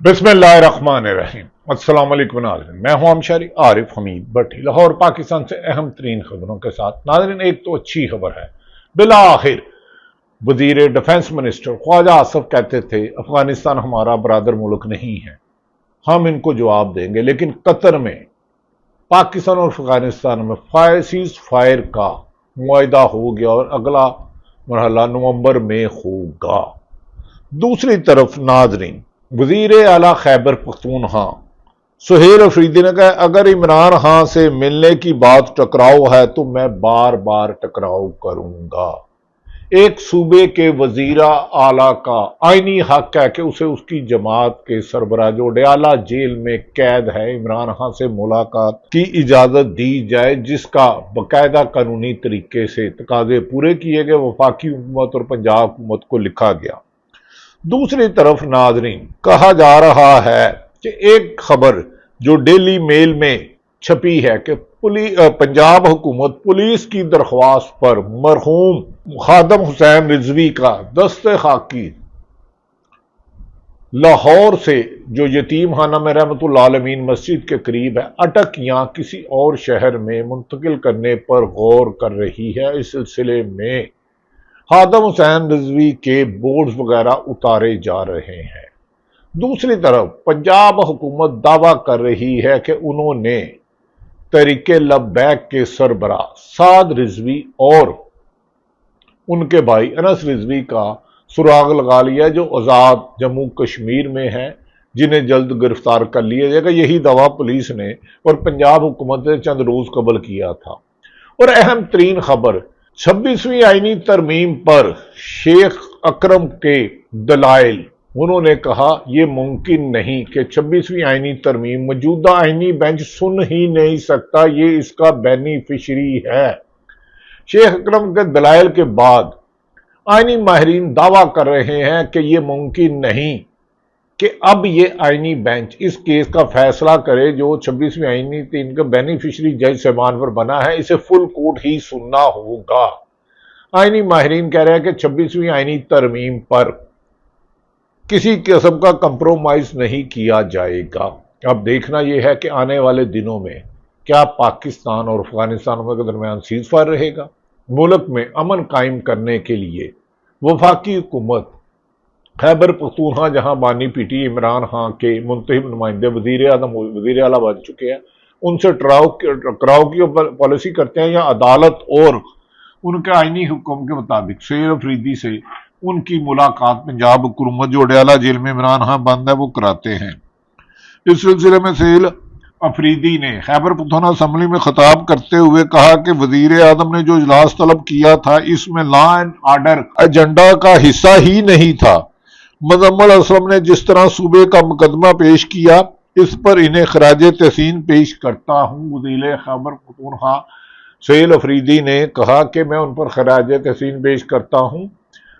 بسم اللہ الرحمن الرحیم۔ السلام علیکم ناظرین، میں ہوں ہمشاری عارف حمید بٹھی، لاہور پاکستان سے اہم ترین خبروں کے ساتھ۔ ناظرین، ایک تو اچھی خبر ہے، بالآخر وزیر ڈیفنس منسٹر خواجہ آصف کہتے تھے افغانستان ہمارا برادر ملک نہیں ہے، ہم ان کو جواب دیں گے، لیکن قطر میں پاکستان اور افغانستان میں سیز فائر کا معاہدہ ہو گیا اور اگلا مرحلہ نومبر میں ہوگا۔ دوسری طرف ناظرین، وزیر اعلیٰ خیبر پختونخوا سہیل افریدی نے کہا اگر عمران خان سے ملنے کی بات ٹکراؤ ہے تو میں بار بار ٹکراؤ کروں گا۔ ایک صوبے کے وزیر اعلیٰ کا آئینی حق ہے کہ اسے اس کی جماعت کے سربراہ جو ڈیالہ جیل میں قید ہے عمران خان سے ملاقات کی اجازت دی جائے، جس کا باقاعدہ قانونی طریقے سے تقاضے پورے کیے گئے، وفاقی حکومت اور پنجاب حکومت کو لکھا گیا۔ دوسری طرف ناظرین، کہا جا رہا ہے کہ ایک خبر جو ڈیلی میل میں چھپی ہے کہ پنجاب حکومت پولیس کی درخواست پر مرحوم خادم حسین رضوی کا دست خاکی لاہور سے جو یتیم خانہ میں رحمت اللہ عالمین مسجد کے قریب ہے اٹک یا کسی اور شہر میں منتقل کرنے پر غور کر رہی ہے۔ اس سلسلے میں خادم حسین رضوی کے بورڈز وغیرہ اتارے جا رہے ہیں۔ دوسری طرف پنجاب حکومت دعویٰ کر رہی ہے کہ انہوں نے تحریک لبیک کے سربراہ سعد رضوی اور ان کے بھائی انس رضوی کا سراغ لگا لیا جو آزاد جموں کشمیر میں ہیں، جنہیں جلد گرفتار کر لیا جائے گا۔ یہی دعویٰ پولیس نے اور پنجاب حکومت نے چند روز قبل کیا تھا۔ اور اہم ترین خبر، 26ویں آئینی ترمیم پر شیخ اکرم کے دلائل۔ انہوں نے کہا یہ ممکن نہیں کہ 26ویں آئینی ترمیم موجودہ آئینی بینچ سن ہی نہیں سکتا، یہ اس کا بینیفیشری ہے۔ شیخ اکرم کے دلائل کے بعد آئینی ماہرین دعویٰ کر رہے ہیں کہ یہ ممکن نہیں کہ اب یہ آئینی بینچ اس کیس کا فیصلہ کرے جو 26ویں آئینی تین کا بینیفیشری جج صاحبان پر بنا ہے، اسے فل کورٹ ہی سننا ہوگا۔ آئینی ماہرین کہہ رہے ہیں کہ 26ویں آئینی ترمیم پر کسی قسم کا کمپرومائز نہیں کیا جائے گا۔ اب دیکھنا یہ ہے کہ آنے والے دنوں میں کیا پاکستان اور افغانستان کے درمیان سیز فائر رہے گا۔ ملک میں امن قائم کرنے کے لیے وفاقی حکومت خیبر پختونخوا جہاں بانی پی ٹی عمران خان کے منتخب نمائندے وزیر اعلیٰ بن چکے ہیں، ان سے ٹکراؤ کی پالیسی کرتے ہیں یا عدالت اور ان کے آئینی حکم کے مطابق سہیل افریدی سے ان کی ملاقات پنجاب حکومت جو ڈیالہ جیل میں عمران خان بند ہے وہ کراتے ہیں۔ اس سلسلے میں سہیل افریدی نے خیبر پختونخوا اسمبلی میں خطاب کرتے ہوئے کہا کہ وزیر اعظم نے جو اجلاس طلب کیا تھا اس میں لا اینڈ آرڈر ایجنڈا کا حصہ ہی نہیں تھا۔ مزمل اسلم نے جس طرح صوبے کا مقدمہ پیش کیا اس پر انہیں خراج تحسین پیش کرتا ہوں۔ وزیر خیبر پختونخوا سہیل افریدی نے کہا کہ میں ان پر خراج تحسین پیش کرتا ہوں،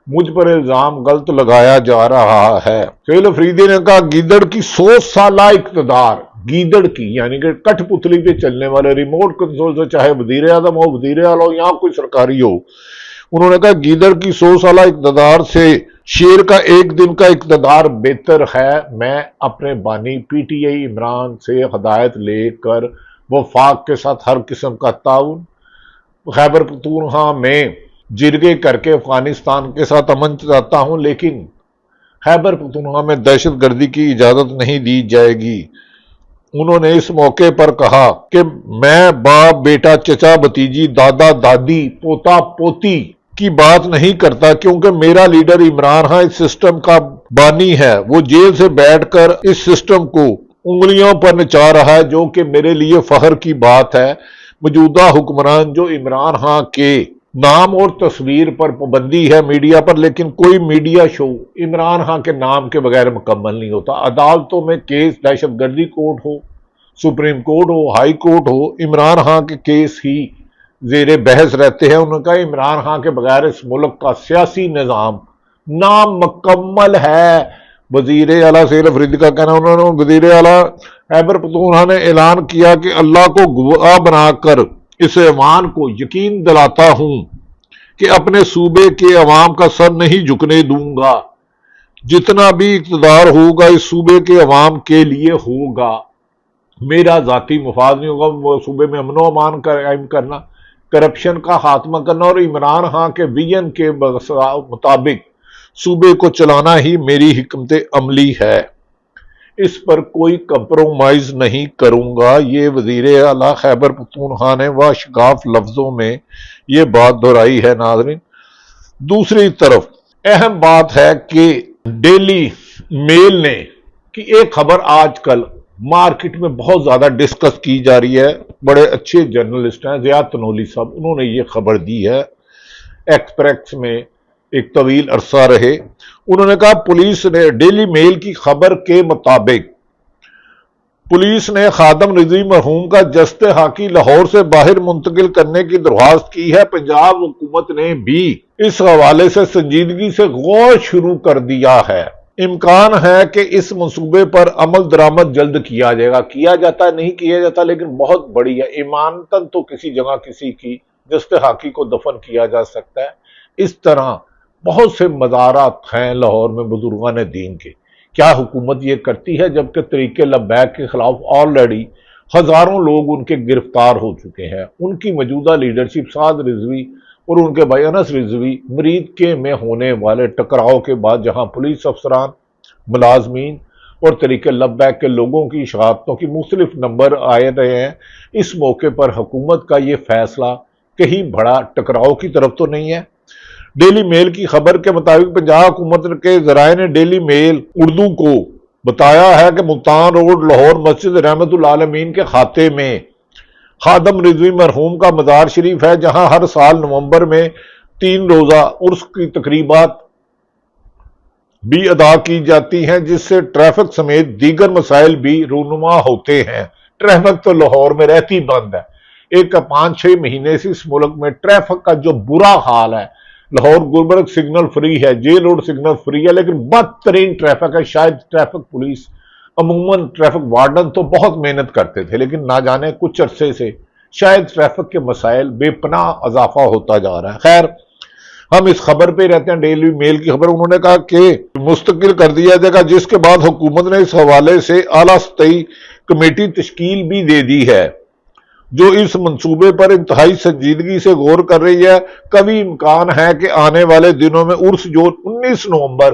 مجھ پر الزام غلط لگایا جا رہا ہے۔ سہیل افریدی نے کہا گیدڑ کی 100 سالہ اقتدار، گیدڑ کی یعنی کہ کٹھ پتلی پہ چلنے والے ریموٹ کنٹرول سے، چاہے وزیر اعظم ہو، وزیر اعلیٰ ہو یا کوئی سرکاری ہو، انہوں نے کہا گیدڑ کی 100 سالہ اقتدار سے شیر کا ایک دن کا اقتدار بہتر ہے۔ میں اپنے بانی پی ٹی آئی عمران سے ہدایت لے کر وفاق کے ساتھ ہر قسم کا تعاون خیبر پختونخوا میں جرگے کر کے افغانستان کے ساتھ امن چاہتا ہوں، لیکن خیبر پختونخوا میں دہشت گردی کی اجازت نہیں دی جائے گی۔ انہوں نے اس موقع پر کہا کہ میں باپ بیٹا چچا بھتیجی دادا دادی پوتا پوتی کی بات نہیں کرتا، کیونکہ میرا لیڈر عمران خان اس سسٹم کا بانی ہے، وہ جیل سے بیٹھ کر اس سسٹم کو انگلیوں پر نچا رہا ہے، جو کہ میرے لیے فخر کی بات ہے۔ موجودہ حکمران جو عمران خان کے نام اور تصویر پر پابندی ہے میڈیا پر، لیکن کوئی میڈیا شو عمران خان کے نام کے بغیر مکمل نہیں ہوتا۔ عدالتوں میں کیس، دہشت گردی کورٹ ہو، سپریم کورٹ ہو، ہائی کورٹ ہو، عمران خان کے کیس ہی زیر بحث رہتے ہیں۔ انہوں نے کہا عمران خان کے بغیر اس ملک کا سیاسی نظام نامکمل ہے۔ وزیر اعلیٰ سہیل افریدی کا کہنا، انہوں نے وزیر اعلیٰ خیبر پختونخوا نے اعلان کیا کہ اللہ کو گواہ بنا کر اس ایوان کو یقین دلاتا ہوں کہ اپنے صوبے کے عوام کا سر نہیں جھکنے دوں گا۔ جتنا بھی اقتدار ہوگا اس صوبے کے عوام کے لیے ہوگا، میرا ذاتی مفاد نہیں ہوگا۔ وہ صوبے میں امن و امان قائم کرنا، کرپشن کا خاتمہ کرنا اور عمران خان کے ویژن کے مطابق صوبے کو چلانا ہی میری حکمت عملی ہے۔ اس پر کوئی کمپرومائز نہیں کروں گا۔ یہ وزیر اعلیٰ خیبر پختونخوا نے واشگاف لفظوں میں یہ بات دہرائی ہے۔ ناظرین، دوسری طرف اہم بات ہے کہ ڈیلی میل نے کہ ایک خبر آج کل مارکیٹ میں بہت زیادہ ڈسکس کی جا رہی ہے، بڑے اچھے جرنلسٹ ہیں زیاد تنولی صاحب، انہوں نے یہ خبر دی ہے، ایکسپریس میں ایک طویل عرصہ رہے۔ انہوں نے کہا پولیس نے ڈیلی میل کی خبر کے مطابق پولیس نے خادم رضوی مرحوم کا جسد خاکی لاہور سے باہر منتقل کرنے کی درخواست کی ہے۔ پنجاب حکومت نے بھی اس حوالے سے سنجیدگی سے غور شروع کر دیا ہے۔ امکان ہے کہ اس منصوبے پر عمل درآمد جلد کیا جائے گا۔ کیا جاتا ہے، نہیں کیا جاتا، لیکن بہت بڑی ہے۔ ایمانتاً تو کسی جگہ کسی کی جسد خاکی کو دفن کیا جا سکتا ہے۔ اس طرح بہت سے مزارات ہیں لاہور میں بزرگان دین کے۔ کیا حکومت یہ کرتی ہے؟ جبکہ طریق لبیک کے خلاف آلریڈی ہزاروں لوگ ان کے گرفتار ہو چکے ہیں۔ ان کی موجودہ لیڈرشپ سعد رضوی اور ان کے بھائی انس رضوی مرید کے میں ہونے والے ٹکراؤ کے بعد جہاں پولیس افسران، ملازمین اور طریق لبیک کے لوگوں کی شہادتوں کی مختلف نمبر آئے رہے ہیں، اس موقع پر حکومت کا یہ فیصلہ کہیں بڑا ٹکراؤ کی طرف تو نہیں ہے۔ ڈیلی میل کی خبر کے مطابق پنجاب حکومت کے ذرائع نے ڈیلی میل اردو کو بتایا ہے کہ ملتان روڈ لاہور مسجد رحمت العالمین کے کھاتے میں خادم رضوی مرحوم کا مزار شریف ہے، جہاں ہر سال نومبر میں 3 روزہ عرس کی تقریبات بھی ادا کی جاتی ہیں، جس سے ٹریفک سمیت دیگر مسائل بھی رونما ہوتے ہیں۔ ٹریفک تو لاہور میں رہتی بند ہے۔ ایک 5-6 مہینے سے اس ملک میں ٹریفک کا جو برا حال ہے، لاہور گلبرگ سگنل فری ہے، جے روڈ سگنل فری ہے، لیکن بدترین ٹریفک ہے۔ شاید ٹریفک پولیس عموماً ٹریفک وارڈن تو بہت محنت کرتے تھے، لیکن نہ جانے کچھ عرصے سے شاید ٹریفک کے مسائل بے پناہ اضافہ ہوتا جا رہا ہے۔ خیر، ہم اس خبر پہ رہتے ہیں، ڈیلی میل کی خبر۔ انہوں نے کہا کہ مستقل کر دیا جائے گا، جس کے بعد حکومت نے اس حوالے سے اعلیٰ سطحی کمیٹی تشکیل بھی دے دی ہے جو اس منصوبے پر انتہائی سنجیدگی سے غور کر رہی ہے۔ کبھی امکان ہے کہ آنے والے دنوں میں عرس جو 19 نومبر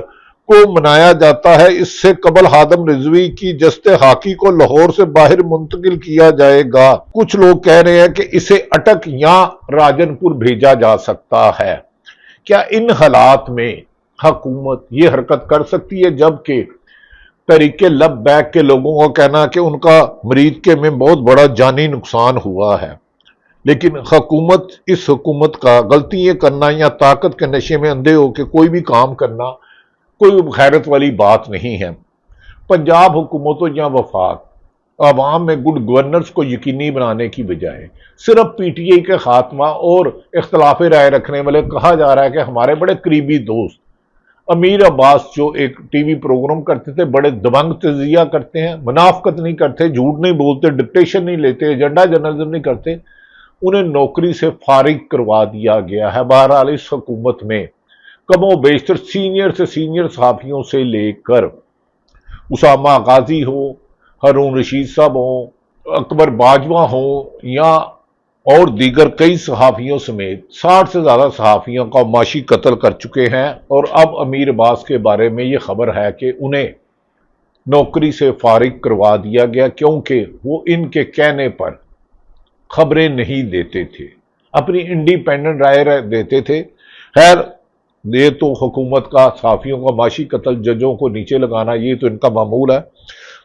کو منایا جاتا ہے، اس سے قبل خادم رضوی کی جسد خاکی کو لاہور سے باہر منتقل کیا جائے گا۔ کچھ لوگ کہہ رہے ہیں کہ اسے اٹک یا راجن پور بھیجا جا سکتا ہے۔ کیا ان حالات میں حکومت یہ حرکت کر سکتی ہے؟ جبکہ طریق لبیک کے لوگوں کا کہنا ہے کہ ان کا مرید کے میں بہت بڑا جانی نقصان ہوا ہے، لیکن اس حکومت کا غلطی یہ کرنا یا طاقت کے نشے میں اندھے ہو کے کوئی بھی کام کرنا کوئی خیرت والی بات نہیں ہے۔ پنجاب حکومتوں یا وفاق عوام میں گڈ گورننس کو یقینی بنانے کی بجائے صرف پی ٹی آئی کے خاتمہ اور اختلاف رائے رکھنے والے، کہا جا رہا ہے کہ ہمارے بڑے قریبی دوست امیر عباس جو ایک ٹی وی پروگرام کرتے تھے، بڑے دبنگ تجزیہ کرتے ہیں، منافقت نہیں کرتے، جھوٹ نہیں بولتے، ڈکٹیشن نہیں لیتے، ایجنڈا جرنلزم نہیں کرتے، انہیں نوکری سے فارغ کروا دیا گیا ہے۔ بہرحال اس حکومت میں کم و بیشتر سینئر سے سینئر صحافیوں سے لے کر اسامہ غازی ہو، ہارون رشید صاحب ہوں، اکبر باجوہ ہوں یا اور دیگر کئی صحافیوں سمیت 60 سے زیادہ صحافیوں کا معاشی قتل کر چکے ہیں، اور اب امیر عباس کے بارے میں یہ خبر ہے کہ انہیں نوکری سے فارغ کروا دیا گیا، کیونکہ وہ ان کے کہنے پر خبریں نہیں دیتے تھے، اپنی انڈیپینڈنٹ رائے دیتے تھے۔ خیر، یہ تو حکومت کا صحافیوں کا معاشی قتل، ججوں کو نیچے لگانا، یہ تو ان کا معمول ہے۔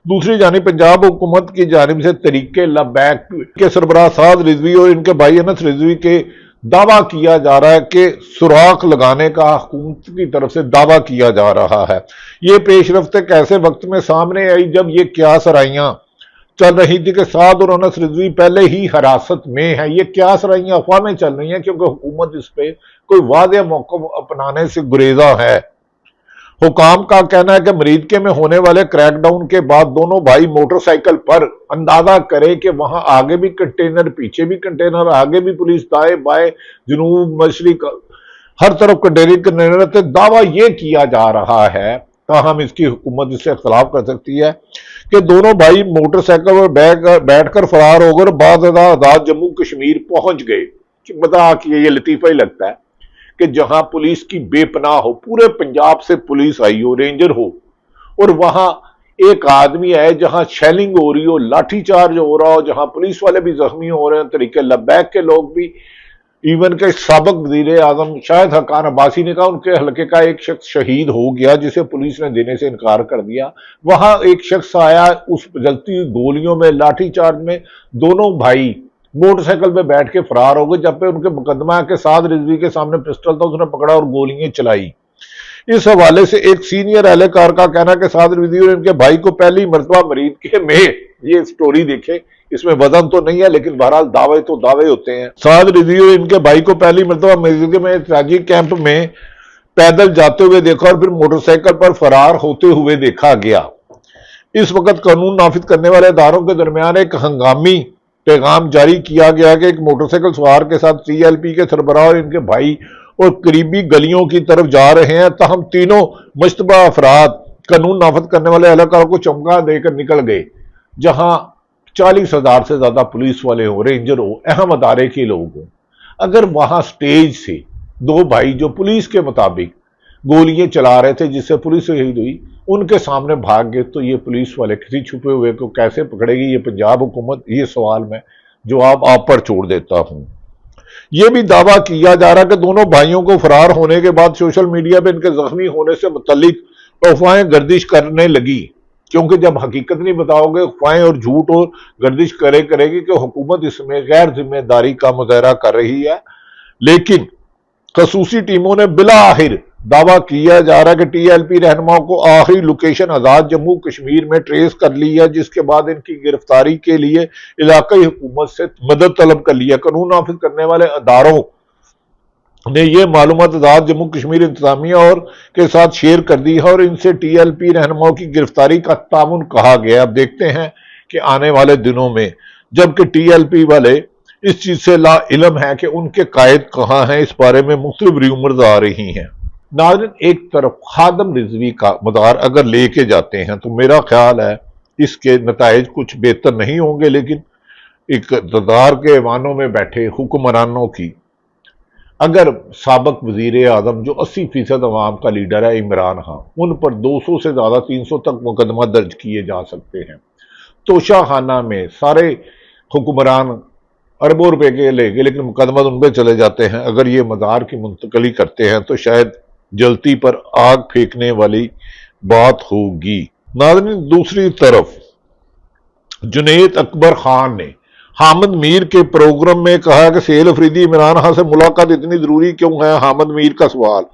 دوسری جانب پنجاب حکومت کی جانب سے طریق لبیک کے سربراہ سعد رضوی اور ان کے بھائی انس رضوی کے دعویٰ کیا جا رہا ہے کہ سراغ لگانے کا حکومت کی طرف سے دعویٰ کیا جا رہا ہے۔ یہ پیش رفت ایک ایسے وقت میں سامنے آئی جب یہ قیاس آرائیاں چل رہی تھی کہ سعد اور انس رضوی پہلے ہی حراست میں ہیں۔ یہ قیاس آرائیاں افواہیں چل رہی ہیں کیونکہ حکومت اس پہ کوئی واضح موقف اپنانے سے گریزاں ہے۔ حکام کا کہنا ہے کہ مرید میں ہونے والے کریک ڈاؤن کے بعد دونوں بھائی موٹر سائیکل پر اندازہ کرے کہ وہاں آگے بھی کنٹینر، پیچھے بھی کنٹینر، آگے بھی پولیس، دائیں بائیں، جنوب مشرق، ہر طرف کنٹینر تھے۔ دعویٰ یہ کیا جا رہا ہے تاہم اس کی حکومت اس سے اختلاف کر سکتی ہے کہ دونوں بھائی موٹر سائیکل پر بیٹھ کر فرار ہو کر بعد آزاد جموں کشمیر پہنچ گئے۔ بتا کہ یہ لطیفہ ہی لگتا ہے کہ جہاں پولیس کی بے پناہ ہو، پورے پنجاب سے پولیس آئی ہو، رینجر ہو، اور وہاں ایک آدمی ہے جہاں شیلنگ ہو رہی ہو، لاٹھی چارج ہو رہا ہو، جہاں پولیس والے بھی زخمی ہو رہے ہیں، طریقے لبیک کے لوگ بھی، ایون کہ سابق وزیر اعظم شاہد حقان عباسی نے کہا ان کے حلقے کا ایک شخص شہید ہو گیا جسے پولیس نے دینے سے انکار کر دیا۔ وہاں ایک شخص آیا، اس جلتی ہوئی گولیوں میں، لاٹھی چارج میں دونوں بھائی موٹر سائیکل پہ بیٹھ کے فرار ہو گئے۔ جب پہ ان کے مقدمہ کے ساتھ رضوی کے سامنے پسٹل تھا، اس نے پکڑا اور گولیاں چلائی۔ اس حوالے سے ایک سینئر اہلکار کا کہنا کہ سعد رضوی اور ان کے بھائی کو پہلی مرتبہ مرید کے میں، یہ سٹوری دیکھیں، اس میں وزن تو نہیں ہے لیکن بہرحال دعوے تو دعوے ہوتے ہیں، سعد رضوی اور ان کے بھائی کو پہلی مرتبہ مرید میں احتجاجی کیمپ میں پیدل جاتے ہوئے دیکھا اور پھر موٹر سائیکل پر فرار ہوتے ہوئے دیکھا گیا۔ اس وقت قانون نافذ کرنے والے اداروں کے درمیان ایک ہنگامی پیغام جاری کیا گیا کہ ایک موٹر سائیکل سوار کے ساتھ ٹی ایل پی کے سربراہ اور ان کے بھائی اور قریبی گلیوں کی طرف جا رہے ہیں، تاہم تینوں مشتبہ افراد قانون نافذ کرنے والے اہلکاروں کو چمکا دے کر نکل گئے۔ جہاں 40,000 سے زیادہ پولیس والے ہوں، رینجر ہوں، اہم ادارے کے لوگ ہوں، اگر وہاں سٹیج سے دو بھائی جو پولیس کے مطابق گولیاں چلا رہے تھے جس سے پولیس شہید ہوئی، ان کے سامنے بھاگ گئے، تو یہ پولیس والے کسی چھپے ہوئے کو کیسے پکڑے گی یہ پنجاب حکومت؟ یہ سوال میں جواب آپ پر چھوڑ دیتا ہوں۔ یہ بھی دعویٰ کیا جا رہا کہ دونوں بھائیوں کو فرار ہونے کے بعد سوشل میڈیا پہ ان کے زخمی ہونے سے متعلق افواہیں گردش کرنے لگی، کیونکہ جب حقیقت نہیں بتاؤ گے، افواہیں اور جھوٹ اور گردش کرے گی کہ حکومت اس میں غیر ذمہ داری کا مظاہرہ کر رہی ہے۔ لیکن خصوصی ٹیموں نے بالآخر دعویٰ کیا جا رہا ہے کہ ٹی ایل پی رہنماؤں کو آخری لوکیشن آزاد جموں کشمیر میں ٹریس کر لی ہے، جس کے بعد ان کی گرفتاری کے لیے علاقائی حکومت سے مدد طلب کر لیا۔ قانون نافذ کرنے والے اداروں نے یہ معلومات آزاد جموں کشمیر انتظامیہ اور کے ساتھ شیئر کر دی ہے اور ان سے ٹی ایل پی رہنماؤں کی گرفتاری کا تعاون کہا گیا۔ اب دیکھتے ہیں کہ آنے والے دنوں میں، جبکہ ٹی ایل پی والے اس چیز سے لا علم ہے کہ ان کے قائد کہاں ہیں، اس بارے میں مختلف ریومرز آ رہی ہیں۔ ناظرین، ایک طرف خادم رضوی کا مدار اگر لے کے جاتے ہیں تو میرا خیال ہے اس کے نتائج کچھ بہتر نہیں ہوں گے، لیکن اقتدار کے ایوانوں میں بیٹھے حکمرانوں کی، اگر سابق وزیر اعظم جو 80% عوام کا لیڈر ہے عمران خان، ان پر 200 سے زیادہ 300 تک مقدمہ درج کیے جا سکتے ہیں۔ توشہ خانہ میں سارے حکمران اربوں روپے کے لے گئے لیکن مقدمہ ان پہ چلے جاتے ہیں۔ اگر یہ مدار کی منتقلی کرتے ہیں تو شاید جلتی پر آگ پھینکنے والی بات ہوگی۔ ناظرین، دوسری طرف جنید اکبر خان نے حامد میر کے پروگرام میں کہا کہ سہیل افریدی عمران خان سے ملاقات اتنی ضروری کیوں ہے؟ حامد میر کا سوال: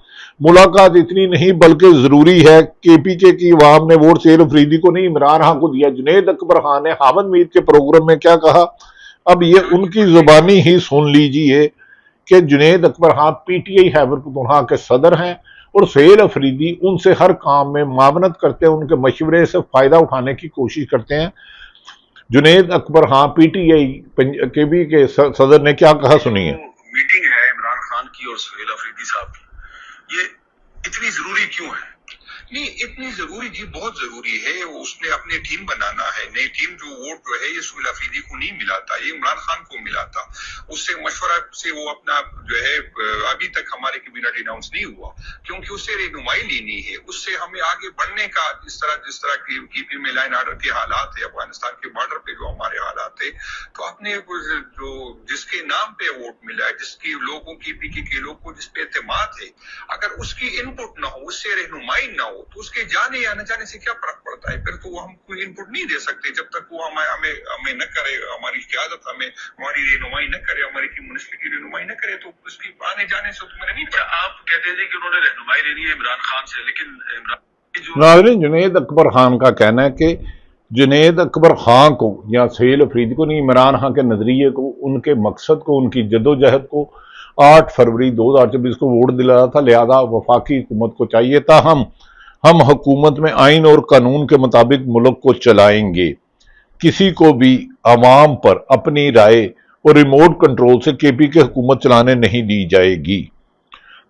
ملاقات اتنی نہیں بلکہ ضروری ہے۔ کے پی کے کی عوام نے ووٹ سہیل افریدی کو نہیں عمران خان کو دیا۔ جنید اکبر خان نے حامد میر کے پروگرام میں کیا کہا؟ اب یہ ان کی زبانی ہی سن لیجئے کہ جنید اکبر Khan P T I Khyber Pakhtunkhwa کے صدر ہیں اور سہیل افریدی ان سے ہر کام میں معاونت کرتے ہیں، ان کے مشورے سے فائدہ اٹھانے کی کوشش کرتے ہیں۔ جنید اکبر خان پی ٹی آئی کے بی کے صدر نے کیا کہا، سنیے۔ میٹنگ ہے عمران خان کی اور سہیل افریدی صاحب کی، یہ اتنی ضروری کیوں ہے؟ نہیں، اتنی ضروری جی، بہت ضروری ہے۔ اس نے اپنی ٹیم بنانا ہے، نئی ٹیم۔ جو ووٹ جو ہے یہ سہیل افریدی کو نہیں ملا تھا، یہ عمران خان کو ملا تھا۔ اس سے مشورہ سے وہ اپنا جو ہے ابھی تک ہمارے کیبینٹ اناؤنس نہیں ہوا، کیونکہ اس سے رہنمائی لینی ہے، اس سے ہمیں آگے بڑھنے کا، جس طرح کی پی میں لائن آرڈر کے حالات ہے، افغانستان کے بارڈر پہ جو ہمارے حالات ہے، تو اپنے جو جس کے نام پہ ووٹ ملا ہے، جس کی لوگوں کی پی کے لوگ کو جس پہ اعتماد ہے، اگر اس کی ان پٹ نہ ہو، اس سے رہنمائی نہ ہو، تو اس کے جانے یا نہ جانے سے کیا فرق پڑتا ہے؟ پھر تو وہ ہم کوئی ان پٹ نہیں دے سکتے جب تک وہ ہمیں نہ کرے، ہماری قیادت ہماری رہنمائی نہ کرے، ہماری ٹیم منسٹر کی رہنمائی نہ کرے، تو اس کی آنے جانے سے تو میرے نہیں پڑتا۔ آپ کہتے ہیں کہ انہوں نے رہنمائی لینی ہے عمران خان سے، لیکن ناظرین، جنید اکبر خان کا کہنا ہے کہ جنید اکبر خان کو یا سہیل افریدی کو نہیں، عمران خان کے نظریے کو، ان کے مقصد کو، ان کی جدوجہد کو 8 فروری 2024 کو ووٹ دلانا تھا، لہذا وفاقی حکومت کو چاہیے تھا ہم حکومت میں آئین اور قانون کے مطابق ملک کو چلائیں گے، کسی کو بھی عوام پر اپنی رائے اور ریموٹ کنٹرول سے کے پی کے حکومت چلانے نہیں دی جائے گی۔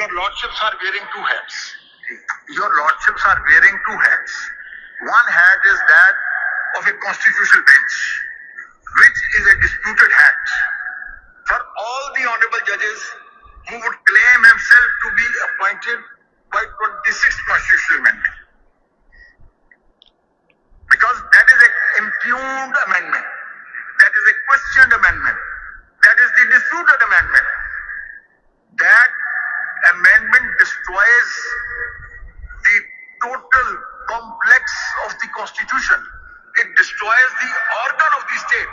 Your lordships are wearing two hats. Your lordships are wearing two hats. One hat is that of a constitutional bench, which is a disputed hat for all the honorable judges who would claim himself to be appointed by 26th constitutional amendment. Because that is an impugned amendment, that is a questioned amendment, that is the disputed amendment. That amendment destroys the total complex of the constitution. It destroys the organ of the state.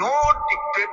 no dictate,